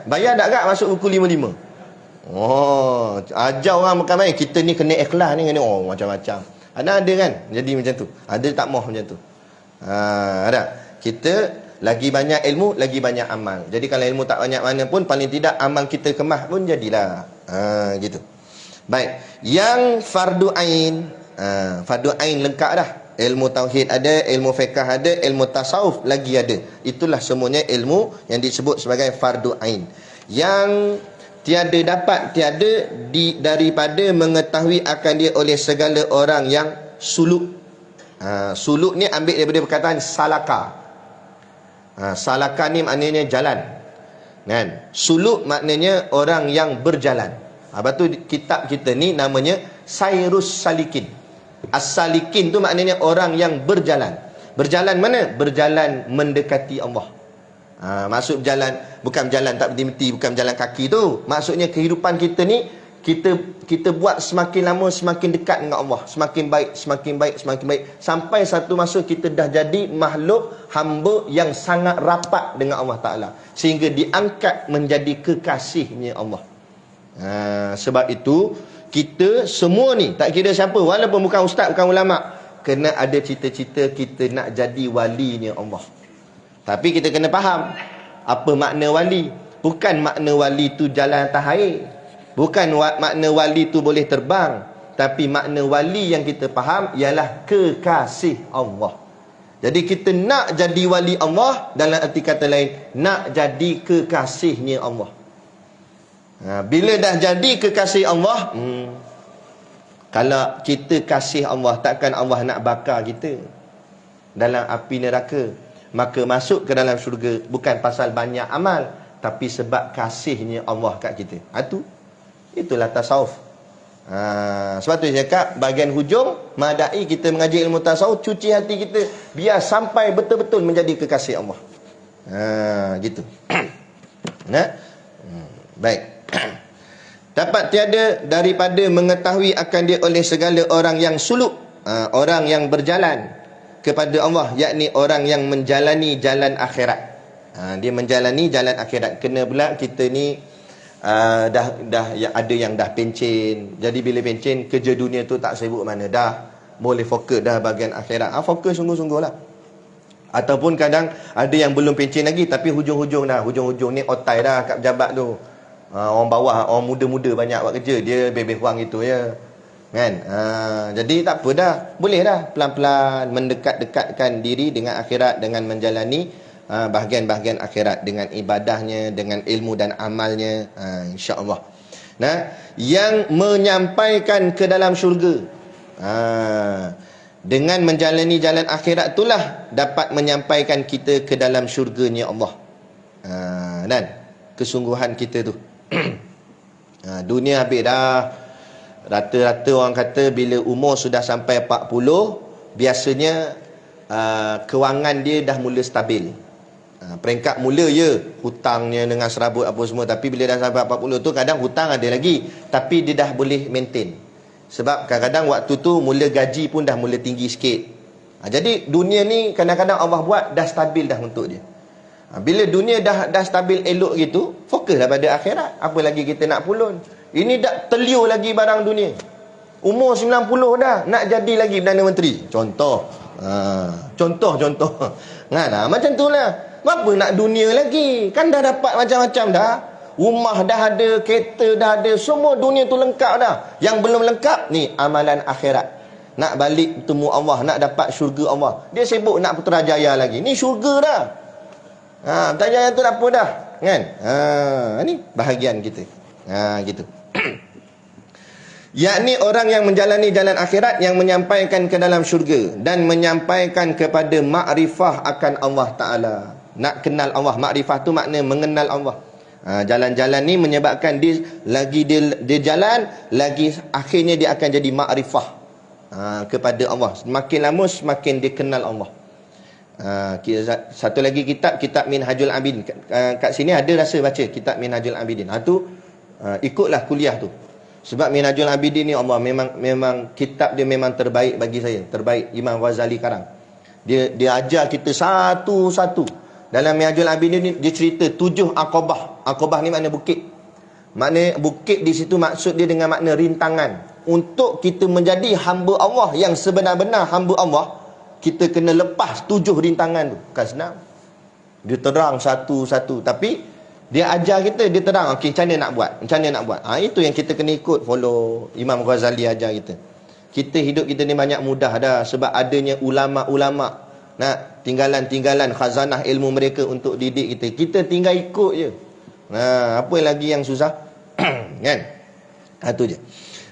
Speaker 1: Bayar tak gak masuk buku 55? Ajar orang makan main. Kita ni kena ikhlas ni, kena macam-macam. Ada kan? Jadi macam tu. Ada tak mahu macam tu. Ada. Kita lagi banyak ilmu, lagi banyak amal. Jadi kalau ilmu tak banyak mana pun, paling tidak amal kita kemah pun jadilah. Gitu. Baik. Yang fardu ain. Fardu ain lengkap dah. Ilmu tauhid ada, ilmu fiqh ada, ilmu tasawuf lagi ada. Itulah semuanya ilmu yang disebut sebagai fardu ain. Yang tiada daripada mengetahui akan dia oleh segala orang yang suluk. Suluk ni ambil daripada perkataan salaka. Salaka ni maknanya jalan, kan? Suluk maknanya orang yang berjalan. Lepas tu kitab kita ni namanya Sairus Salikin. As-Salikin tu maknanya orang yang berjalan. Berjalan mana? Berjalan mendekati Allah. Maksud jalan bukan jalan tak berhenti, bukan jalan kaki tu. Maksudnya kehidupan kita ni kita buat semakin lama semakin dekat dengan Allah, semakin baik, sampai satu masa kita dah jadi makhluk hamba yang sangat rapat dengan Allah Ta'ala, sehingga diangkat menjadi kekasihnya Allah. Sebab itu kita semua ni, tak kira siapa, walaupun bukan ustaz, bukan ulama, kena ada cita-cita kita nak jadi walinya Allah. Tapi kita kena faham apa makna wali. Bukan makna wali tu jalan atas air, bukan makna wali tu boleh terbang, tapi makna wali yang kita faham ialah kekasih Allah. Jadi kita nak jadi wali Allah, dalam arti kata lain, nak jadi kekasihnya Allah. Bila dah jadi kekasih Allah, kalau kita kasih Allah, takkan Allah nak bakar kita dalam api neraka. Maka masuk ke dalam syurga bukan pasal banyak amal, tapi sebab kasihnya Allah kat kita. Itulah tasawuf. Sebab tu saya cakap, bahagian hujung madai kita mengaji ilmu tasawuf, cuci hati kita biar sampai betul-betul menjadi kekasih Allah. Gitu. Baik. Dapat tiada daripada mengetahui akan dia oleh segala orang yang suluk, orang yang berjalan kepada Allah, yakni orang yang menjalani jalan akhirat. Dia menjalani jalan akhirat. Kena pula kita ni dah ada yang dah pencen. Jadi bila pencen, kerja dunia tu tak sibuk mana dah, boleh fokus dah bahagian akhirat. Fokus sungguh-sungguh lah. Ataupun kadang ada yang belum pencen lagi, tapi hujung-hujung ni otai dah kat pejabat tu. Orang bawah, orang muda-muda banyak buat kerja, dia bebeh wang itu ya. Kan? Jadi tak apa dah. Boleh dah pelan-pelan mendekat-dekatkan diri dengan akhirat dengan menjalani bahagian-bahagian akhirat dengan ibadahnya, dengan ilmu dan amalnya, insya-Allah. Nah, yang menyampaikan ke dalam syurga. Dengan menjalani jalan akhirat itulah dapat menyampaikan kita ke dalam syurganya Allah. Dan kesungguhan kita tu. Dunia habis dah. Rata-rata orang kata bila umur sudah sampai 40, biasanya kewangan dia dah mula stabil. Peringkat mula ya, hutangnya dengan serabut apa semua. Tapi bila dah sampai 40 tu, kadang hutang ada lagi, tapi dia dah boleh maintain. Sebab kadang-kadang waktu tu mula gaji pun dah mula tinggi sikit. Jadi dunia ni kadang-kadang Allah buat dah stabil dah untuk dia. Bila dunia dah stabil elok gitu, fokuslah pada akhirat. Apa lagi kita nak pulun? Ini dah terliur lagi barang dunia. Umur 90 dah, nak jadi lagi Perdana Menteri. Contoh. Contoh. Macam tu lah. Apa nak dunia lagi? Kan dah dapat macam-macam dah. Rumah dah ada, kereta dah ada. Semua dunia tu lengkap dah. Yang belum lengkap, ni amalan akhirat. Nak balik bertemu Allah, nak dapat syurga Allah. Dia sibuk nak Putrajaya lagi. Ni syurga dah. Putrajaya tu tak apa dah. Kan? Ni bahagian kita. Gitu. Yakni orang yang menjalani jalan akhirat, yang menyampaikan ke dalam syurga dan menyampaikan kepada makrifah akan Allah Ta'ala. Nak kenal Allah. Makrifah tu makna mengenal Allah. Jalan-jalan ni menyebabkan dia jalan, lagi akhirnya dia akan jadi makrifah kepada Allah. Semakin lama semakin dia kenal Allah. Satu lagi kitab Minhajul Abidin. Kat sini ada rasa baca kitab Minhajul Abidin. Ikutlah kuliah tu. Sebab Minhajul Abidin ni Allah memang kitab dia memang terbaik bagi saya. Terbaik Imam Ghazali karang. Dia ajar kita satu-satu. Dalam Minhajul Abidin ni dia cerita 7 Aqabah. Aqabah ni makna bukit. Makna bukit di situ maksud dia dengan makna rintangan. Untuk kita menjadi hamba Allah yang sebenar-benar hamba Allah, kita kena lepas 7 rintangan tu. Bukan senang. Dia terang satu-satu. Tapi dia ajar kita, dia terang. Okey, macam mana nak buat? Itu yang kita kena ikut, follow Imam Ghazali ajar kita. Kita hidup kita ni banyak mudah dah. Sebab adanya ulama'-ulama'. Tinggalan-tinggalan khazanah ilmu mereka untuk didik kita. Kita tinggal ikut je. Apa lagi yang susah? Kan? Itu je.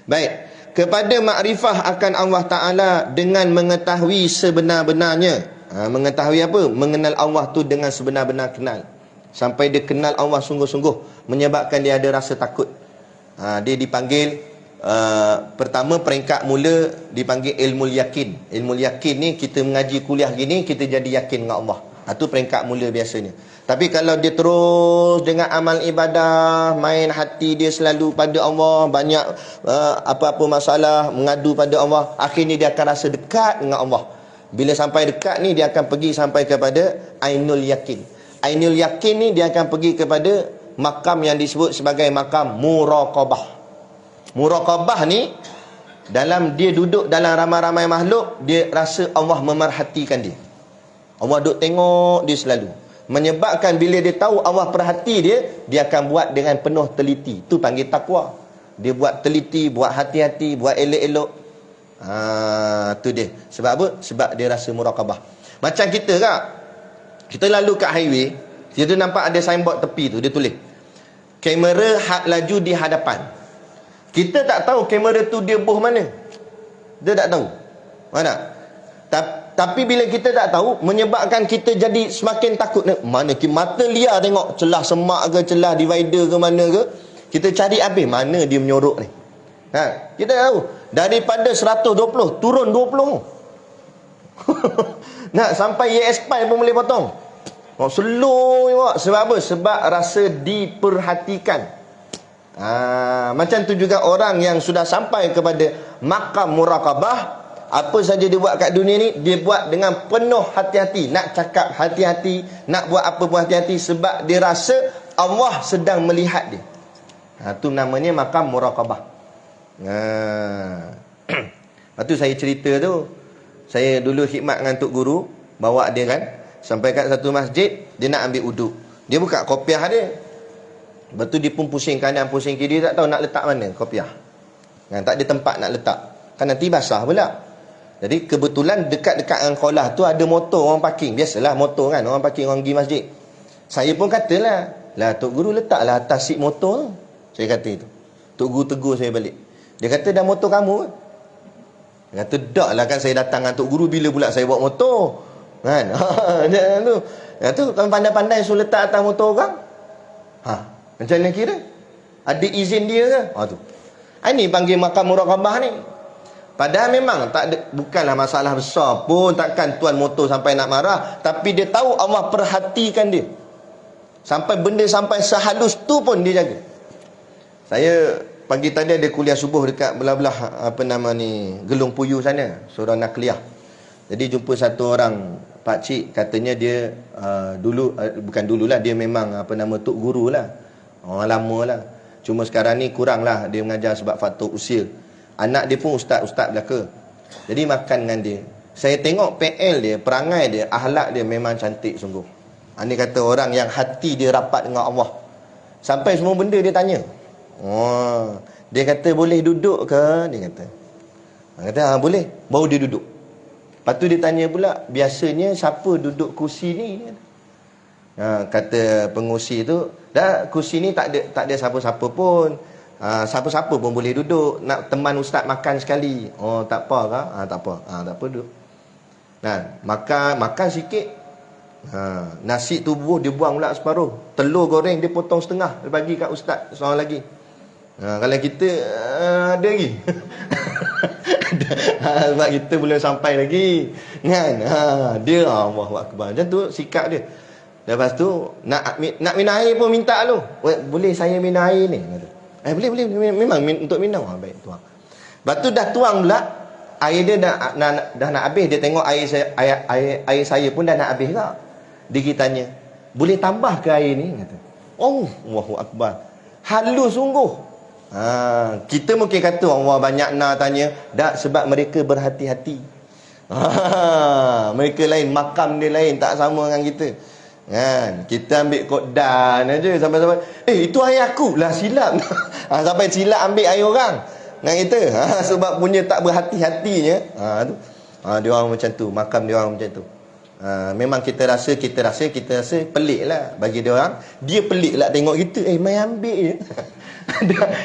Speaker 1: Baik. Kepada makrifah akan Allah Ta'ala dengan mengetahui sebenar-benarnya. Mengetahui apa? Mengenal Allah tu dengan sebenar-benar kenal. Sampai dia kenal Allah sungguh-sungguh, menyebabkan dia ada rasa takut. Dia dipanggil pertama peringkat mula dipanggil ilmu yakin. Ilmu yakin ni kita mengaji kuliah gini, kita jadi yakin dengan Allah. Itu peringkat mula biasanya. Tapi kalau dia terus dengan amal ibadah, main hati dia selalu pada Allah, banyak apa-apa masalah mengadu pada Allah, akhirnya dia akan rasa dekat dengan Allah. Bila sampai dekat ni, dia akan pergi sampai kepada ainul yakin. Ainul yakin ni dia akan pergi kepada makam yang disebut sebagai makam muraqabah. Muraqabah ni, dalam dia duduk dalam ramai-ramai makhluk, dia rasa Allah memerhatikan dia. Allah duduk tengok dia selalu. Menyebabkan bila dia tahu Allah perhati dia, dia akan buat dengan penuh teliti. Itu panggil takwa. Dia buat teliti, buat hati-hati, buat elok-elok. Tu dia. Sebab apa? Sebab dia rasa muraqabah. Macam kita kak, kita lalu kat highway, kita nampak ada signboard tepi tu, dia tulis kamera had laju di hadapan. Kita tak tahu kamera tu dia buh mana. Dia tak tahu. Mana? Tapi bila kita tak tahu, menyebabkan kita jadi semakin takut. Mana mata liar tengok celah semak ke, celah divider ke mana ke, kita cari habis mana dia menyorok ni. Kita tahu daripada 120 turun 20. Nak sampai ES5 pun boleh potong. Slow. Sebab apa? Sebab rasa diperhatikan. Macam tu juga orang yang sudah sampai kepada makam muraqabah, apa saja dia buat kat dunia ni, dia buat dengan penuh hati-hati. Nak cakap hati-hati, nak buat apa pun hati-hati, sebab dia rasa Allah sedang melihat dia. Tu namanya makam muraqabah. Lepas tu saya cerita tu, saya dulu khidmat dengan Tok Guru, bawa dia kan sampai kat satu masjid, dia nak ambil uduk. Dia buka kopiah dia. Lepas tu dia pun pusing kanan pusing kiri, dia tak tahu nak letak mana kopiah. Tak ada tempat nak letak. kan nanti basah pula. Jadi kebetulan dekat-dekat dengan kolah tu ada motor orang parking. Biasalah motor kan, orang parking orang pergi masjid. Saya pun katalah, lah Tok Guru letaklah atas seat motor tu. Saya kata itu. Tok Guru tegur saya balik. Dia kata, dah motor kamu kan? Dia kata, dak lah kan saya datang dengan Tok Guru, bila pula saya bawa motor? Kan? Dia tu. Dia tu kan pandai-pandai suruh letak atas motor orang. Macam mana kira? Ada izin dia ke? Tu. Ini panggil makam muraqabah ni. Padahal memang tak ada, bukanlah masalah besar pun, takkan tuan motor sampai nak marah, tapi dia tahu Allah perhatikan dia. Sampai benda sampai sehalus tu pun dia jaga. Saya pagi tadi ada kuliah subuh dekat belah-belah Gelung Puyuh sana, Surau Nakliyah. Jadi jumpa satu orang pakcik, katanya dia bukan dululah, dia memang Tok Guru lah. Orang lama lah. Cuma sekarang ni kurang lah dia mengajar sebab faktor usia. Anak dia pun ustaz-ustaz belaka. Jadi makan dengan dia. Saya tengok PL dia, perangai dia, akhlak dia memang cantik sungguh. Ini kata orang yang hati dia rapat dengan Allah. Sampai semua benda dia tanya. Dia kata boleh duduk ke? Dia kata boleh. Baru dia duduk. Lepas tu dia tanya pula, biasanya siapa duduk kursi ni? Kata pengurusi tu, dah kursi ni tak ada siapa-siapa pun. Siapa-siapa pun boleh duduk. Nak teman ustaz makan sekali. Tak apa ke? Tak apa duduk. Makan sikit. Nasi tubuh dia buang pula separuh. Telur goreng dia potong setengah, dia bagi kat ustaz seorang lagi. Kalau kita ada lagi. Sebab kita belum sampai lagi kan. Dia Allahu Akbar. Macam tu sikap dia. Lepas tu nak minum air pun minta lu. Boleh saya minum air ni? Boleh memang untuk minum. Baik tuang. Lepas tu dah tuang pula, air dia dah nak habis. Dia tengok air saya pun dah nak habis tak. Dia tanya, boleh tambah ke air ni? Kata. Allahu Akbar. Halus sungguh. Kita mungkin kata Allah banyak nak tanya. Tak, sebab mereka berhati-hati. Mereka lain, makam dia lain, tak sama dengan kita. Kan? Kita ambil kodan aja sampai-sampai itu air aku lah, silap. Sampai silap ambil air orang dengan kita. Sebab punya tak berhati-hatinya. Dia orang macam tu, makam dia orang macam tu. Memang kita rasa pelik lah bagi dia orang. Dia pelik lah tengok kita, mai ambil je.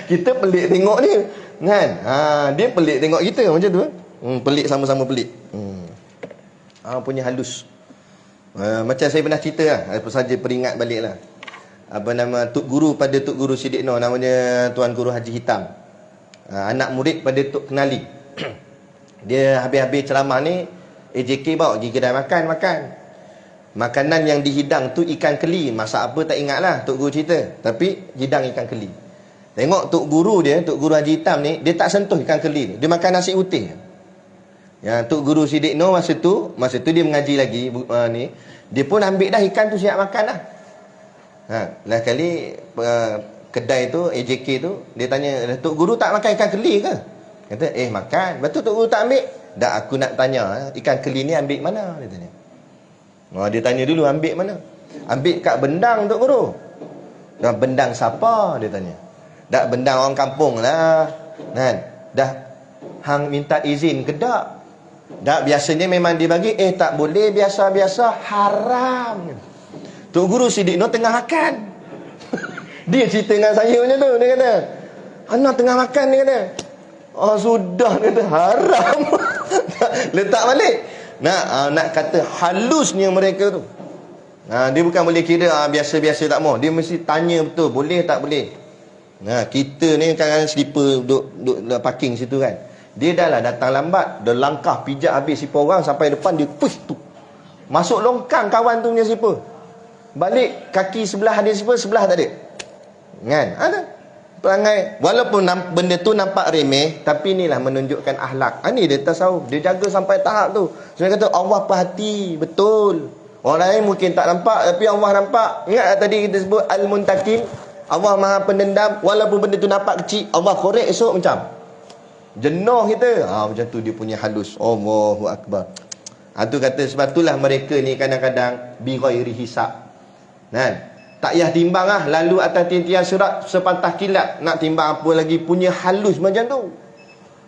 Speaker 1: Kita pelik tengok dia kan. Dia pelik tengok kita macam tu. Pelik, sama-sama pelik. Punya halus. Macam saya pernah cerita lah, apa saja peringat balik lah. Tok Guru pada Tok Guru Siddiq Noh, namanya Tuan Guru Haji Hitam. Anak murid pada Tok Kenali. Dia habis-habis ceramah ni, AJK bawa pergi kedai makan. Makanan yang dihidang tu ikan keli. Masak apa tak ingat lah Tok Guru cerita, tapi hidang ikan keli. Tengok Tok Guru Haji Hitam ni, dia tak sentuh ikan keli ni. Dia makan nasi putih. Yang Tok Guru Siddiq Noh masa tu dia mengaji lagi ni, dia pun ambil dah ikan tu siap makan dah. Lah kali kedai tu AJK tu dia tanya, Tok Guru tak makan ikan keli ke? Kata makan. Betul Tok Guru tak ambil? Dak, aku nak tanya, ikan keli ni ambil mana? Dia tanya. Dia tanya dulu ambil mana? Ambil kat bendang Tok Guru. Bendang siapa? Dia tanya. Dak, bendang orang kampung lah kan. Dah hang minta izin ke tak? Tak, biasanya memang dia bagi. Tak boleh, biasa-biasa, haram. Tok Guru Siddiq Noh tengah makan. Dia cerita dengan saya macam tu. Dia kata, anak tengah makan, dia kata. Sudah, dia kata, haram. Letak balik. Nak kata halusnya mereka tu. Dia bukan boleh kira biasa-biasa tak mau. Dia mesti tanya betul, boleh tak boleh. Kita ni kadang-kadang slipper duduk parking situ kan. Dia dah lah datang lambat, dia langkah pijak habis sipar orang sampai depan dia push tu. Masuk longkang kawan tu punya sipar. Balik kaki sebelah ada sipar, sebelah tak ada. Kan? Ada. Perangai walaupun benda tu nampak remeh, tapi inilah menunjukkan akhlak. Ni dia tasawuf, dia jaga sampai tahap tu. Saya kata Allah perhati, betul. Orang lain mungkin tak nampak, tapi Allah nampak. Ingat tadi kita sebut Al-Muntakim, Allah Maha Pendendam. Walaupun benda tu nampak kecil, Allah korek esok macam jenuh kita. Macam tu dia punya halus. Allahu Akbar. Tu kata sebab itulah mereka ni kadang-kadang bi ghairi hisab. Kan? Tak payah timbang lah, lalu atas tiang-tiang surat sepatah kilat. Nak timbang apa lagi, punya halus macam tu.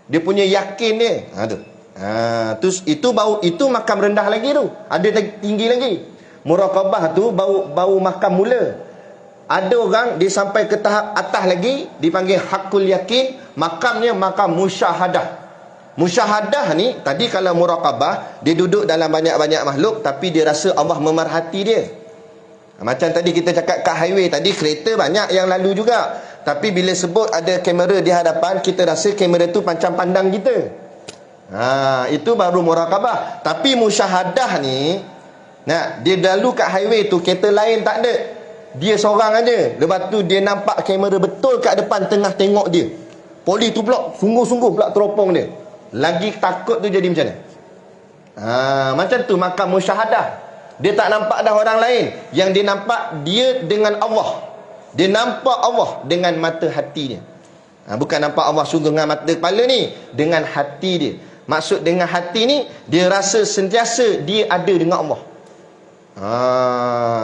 Speaker 1: Dia punya yakin dia. Tu. Terus itu makam rendah lagi tu. Ada tinggi lagi. Muraqabah tu bau makam mula. Ada orang dia sampai ke tahap atas lagi, dipanggil hakul yakin, makamnya makam musyahadah. Musyahadah ni, tadi kalau muraqabah, dia duduk dalam banyak-banyak makhluk, tapi dia rasa Allah memerhati dia. Macam tadi kita cakap kat highway tadi, kereta banyak yang lalu juga. Tapi bila sebut ada kamera di hadapan, kita rasa kamera tu macam pandang kita. Itu baru muraqabah. Tapi musyahadah ni, dia lalu kat highway tu, kereta lain tak ada. Dia seorang aja. Lepas tu dia nampak kamera betul kat depan, tengah tengok dia. Poli tu pula sungguh-sungguh pula teropong dia. Lagi takut tu jadi macam mana? Macam tu makam musyahadah. Dia tak nampak dah orang lain. Yang dia nampak dia dengan Allah. Dia nampak Allah dengan mata hatinya. Bukan nampak Allah sungguh dengan mata kepala ni, dengan hati dia. Maksud dengan hati ni, dia rasa sentiasa dia ada dengan Allah.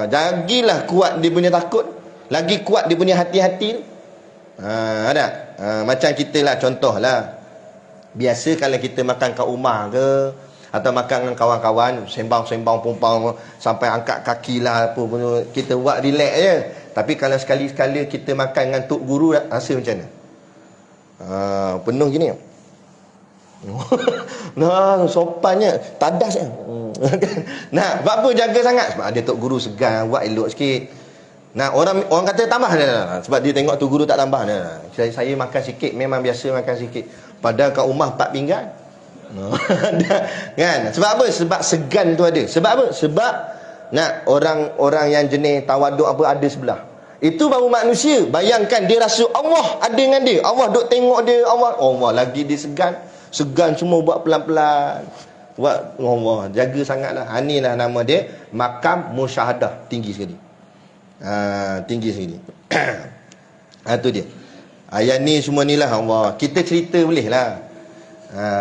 Speaker 1: Jagilah kuat dia punya takut, lagi kuat dia punya hati-hati tu. Ada macam kita lah, contoh lah, biasa kalau kita makan kat rumah ke, atau makan dengan kawan-kawan, sembang-sembang pumpang sampai angkat kaki lah apa pun, kita buat relax je. Tapi kalau sekali-sekala kita makan dengan tok guru, rasa macam mana? Penuh gini. Sopannya tadas. Sebab apa jaga sangat? Sebab ada tok guru segan, buat elok sikit. Orang kata tambah sebab dia tengok tok guru tak tambah. Saya makan sikit, memang biasa makan sikit. Padahal kat rumah 4 pinggan. Kan? Sebab apa? Sebab segan tu ada. Sebab apa? Sebab orang yang jenis tawaduk apa ada sebelah. Itu baru manusia. Bayangkan dia rasa Allah ada dengan dia. Allah duk tengok dia. Allah lagi dia segan. Segan semua buat pelan-pelan. Buat Allah. Jaga sangatlah. Inilah nama dia. Makam musyahadah. Tinggi sekali. Tinggi sekali. Itu dia. Ayat ni semua ni lah Allah. Kita cerita boleh lah.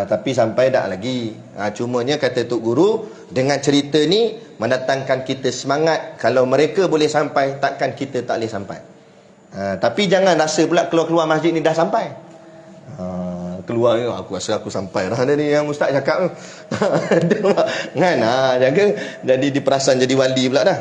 Speaker 1: Tapi sampai tak lagi. Cumanya kata Tok Guru, dengan cerita ni mendatangkan kita semangat. Kalau mereka boleh sampai, takkan kita tak boleh sampai. Tapi jangan rasa pula keluar-keluar masjid ni dah sampai. Keluar aku rasa aku sampai dah ni yang ustaz cakap tu. Kan? Jaga jadi diperasan jadi wali pula dah.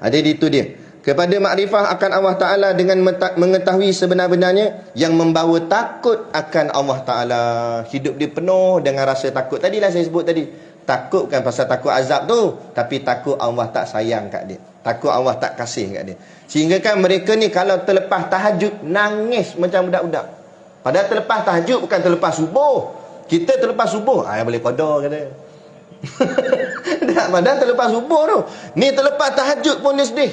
Speaker 1: Ada itu dia. Kepada makrifah akan Allah Ta'ala dengan mengetahui sebenar-benarnya, yang membawa takut akan Allah Ta'ala. Hidup dia penuh dengan rasa takut. Tadilah saya sebut tadi, takut bukan pasal takut azab tu, tapi takut Allah tak sayang kat dia, takut Allah tak kasih kat dia. Sehingga kan mereka ni kalau terlepas tahajud, nangis macam budak-budak. Padahal terlepas tahajud bukan terlepas subuh. Kita terlepas subuh, boleh qada kata. Padahal terlepas subuh tu. Ni terlepas tahajud pun dia sedih.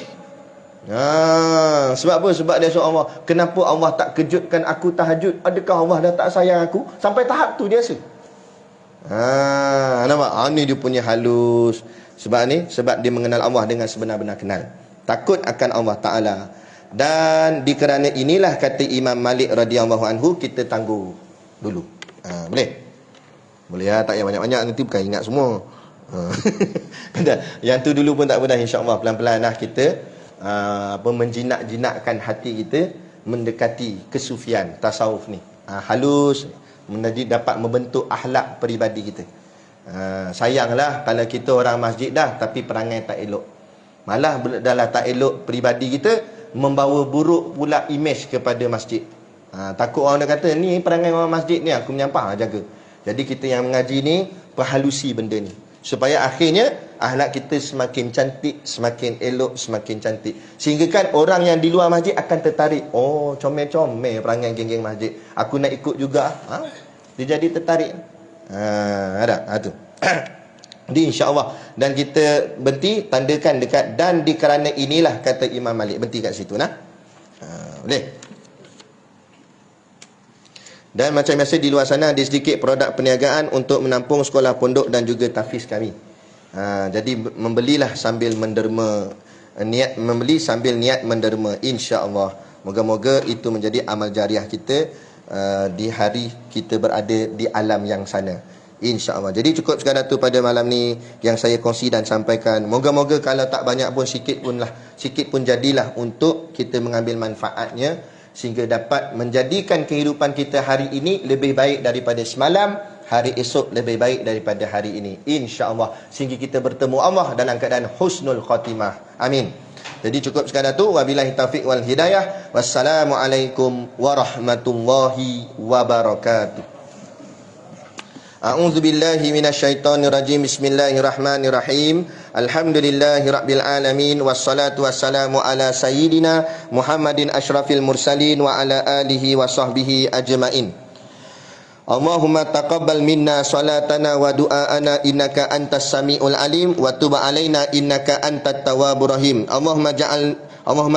Speaker 1: Sebab apa? Sebab dia suruh Allah, kenapa Allah tak kejutkan aku tahajud? Adakah Allah dah tak sayang aku? Sampai tahap tu dia rasa. Nampak? Ni dia punya halus. Sebab dia mengenal Allah dengan sebenar-benar kenal. Takut akan Allah Ta'ala. Dan dikerana inilah, kata Imam Malik radhiyallahu anhu, kita tangguh dulu. Boleh? Boleh tak payah banyak-banyak, nanti bukan ingat semua. Yang tu dulu pun tak apa dah, insya-Allah. Pelan-pelan lah kita menjinak-jinakkan hati kita mendekati kesufian, tasawuf ni. Halus, dapat membentuk akhlak peribadi kita. Sayanglah kalau kita orang masjid dah, tapi perangai tak elok. Malah dalam tak elok peribadi kita, membawa buruk pula imej kepada masjid. Takut orang dah kata, ni perangai orang masjid ni, aku menyampah, jaga. Jadi kita yang mengaji ni, perhalusi benda ni, supaya akhirnya akhlak kita semakin cantik, semakin elok, semakin cantik. Sehingga kan orang yang di luar masjid akan tertarik. Comel-comel perangai geng-geng masjid, aku nak ikut juga. Dia jadi tertarik. Tu. Jadi insya-Allah. Dan kita berhenti, tandakan dekat dan dikerana inilah, kata Imam Malik. Berhenti kat situ nah. Boleh. Dan macam biasa di luar sana ada sedikit produk perniagaan untuk menampung sekolah pondok dan juga tahfiz kami. Jadi membelilah sambil menderma, membeli sambil niat menderma, insya-Allah. Moga-moga itu menjadi amal jariah kita di hari kita berada di alam yang sana, insya-Allah. Jadi cukup sekadar tu pada malam ni yang saya kongsi dan sampaikan. Moga-moga kalau tak banyak pun sikit pun jadilah untuk kita mengambil manfaatnya, sehingga dapat menjadikan kehidupan kita hari ini lebih baik daripada semalam, hari esok lebih baik daripada hari ini, insya-Allah, sehingga kita bertemu Allah dalam keadaan husnul khatimah. Amin. Jadi cukup sekadar tu. Wabillahi taufiq wal hidayah. Wassalamualaikum warahmatullahi wabarakatuh. A'udzu billahi minasyaitonir rajim. Bismillahirrahmanirrahim. Alhamdulillahirabbil alamin wassalatu wassalamu ala sayyidina Muhammadin asyrafil mursalin wa ala alihi wa sahbihi ajmain. Allahumma taqabbal minna salatana wa du'aana innaka antas samiul alim wa tub alaina innaka antat tawwabur rahim. Allahumma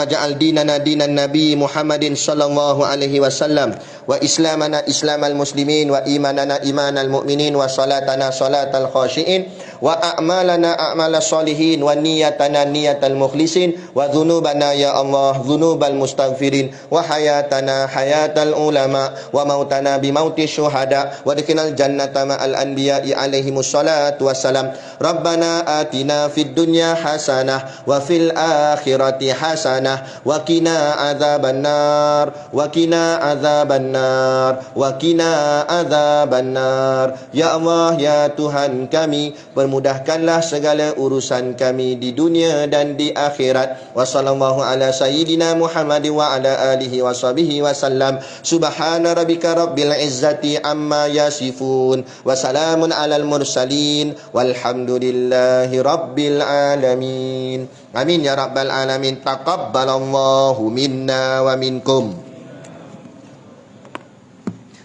Speaker 1: ja'al dinana dinan Nabi Muhammadin sallallahu alaihi wasallam wa islamana islamal muslimin wa imanana imanal mu'minin wa salatana salatal khashiin wa a'malana a'malas solihin wa niyatana niyatal mukhlisin wa dhunubana ya Allah dhunubal mustaghfirin wa hayatana hayatal ulama wa mautana bi mauti syuhada wa dikinal jannata ma'al anbiya'i alaihimus salatu wassalam. Rabbana atina fid dunya hasanah wa fil akhirati hasanah wa qina adzabannar wa qina adzabannar wa qina adzabannar. Ya Allah, ya Tuhan kami, permudahkanlah segala urusan kami di dunia dan di akhirat. Wa sallallahu ala sayyidina Muhammadin wa ala alihi wa sahbihi wa sallam. Subhana rabbika rabbil izzati amma yasifun wa salamun alal mursalin walhamdulillahi rabbil alamin. Amin ya rabbal alamin. Taqabbalallahu minna wa minkum.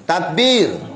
Speaker 1: Takbir.